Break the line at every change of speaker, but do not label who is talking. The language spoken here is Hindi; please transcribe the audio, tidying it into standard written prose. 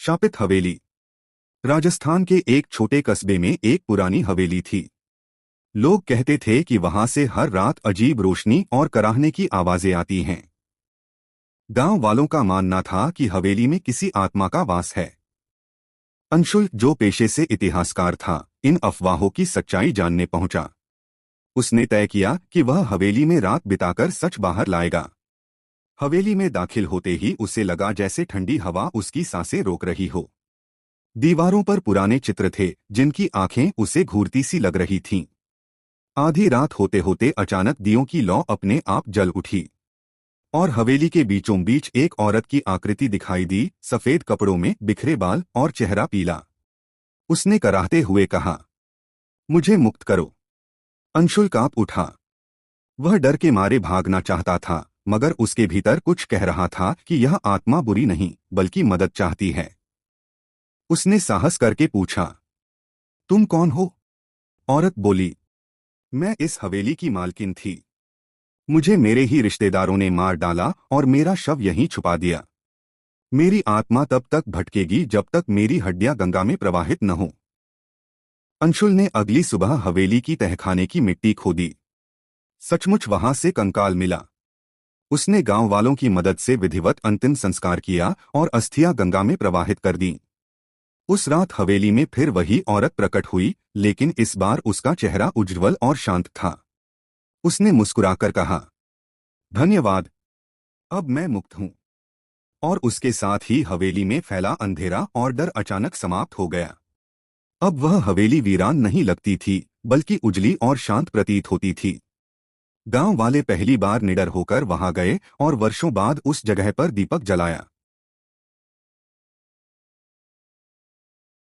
शापित हवेली। राजस्थान के एक छोटे कस्बे में एक पुरानी हवेली थी। लोग कहते थे कि वहां से हर रात अजीब रोशनी और कराहने की आवाजें आती हैं। गांव वालों का मानना था कि हवेली में किसी आत्मा का वास है। अंशुल, जो पेशे से इतिहासकार था, इन अफवाहों की सच्चाई जानने पहुंचा। उसने तय किया कि वह हवेली में रात बिताकर सच बाहर लाएगा। हवेली में दाखिल होते ही उसे लगा जैसे ठंडी हवा उसकी सांसें रोक रही हो। दीवारों पर पुराने चित्र थे जिनकी आंखें उसे घूरती सी लग रही थीं। आधी रात होते होते अचानक दियों की लौ अपने आप जल उठी और हवेली के बीचों बीच एक औरत की आकृति दिखाई दी, सफेद कपड़ों में, बिखरे बाल और चेहरा पीला। उसने कराहते हुए कहा, मुझे मुक्त करो। अंशुल कांप उठा। वह डर के मारे भागना चाहता था, मगर उसके भीतर कुछ कह रहा था कि यह आत्मा बुरी नहीं बल्कि मदद चाहती है। उसने साहस करके पूछा, तुम कौन हो? औरत बोली, मैं इस हवेली की मालकिन थी। मुझे मेरे ही रिश्तेदारों ने मार डाला और मेरा शव यहीं छुपा दिया। मेरी आत्मा तब तक भटकेगी जब तक मेरी हड्डियां गंगा में प्रवाहित न हो। अंशुल ने अगली सुबह हवेली की तहखाने की मिट्टी खोदी। सचमुच वहां से कंकाल मिला। उसने गांव वालों की मदद से विधिवत अंतिम संस्कार किया और अस्थियां गंगा में प्रवाहित कर दी। उस रात हवेली में फिर वही औरत प्रकट हुई, लेकिन इस बार उसका चेहरा उज्ज्वल और शांत था। उसने मुस्कुराकर कहा, धन्यवाद, अब मैं मुक्त हूं। और उसके साथ ही हवेली में फैला अंधेरा और डर अचानक समाप्त हो गया। अब वह हवेली वीरान नहीं लगती थी, बल्कि उजली और शांत प्रतीत होती थी। गांव वाले पहली बार निडर होकर वहां गए और वर्षों बाद उस जगह पर दीपक जलाया।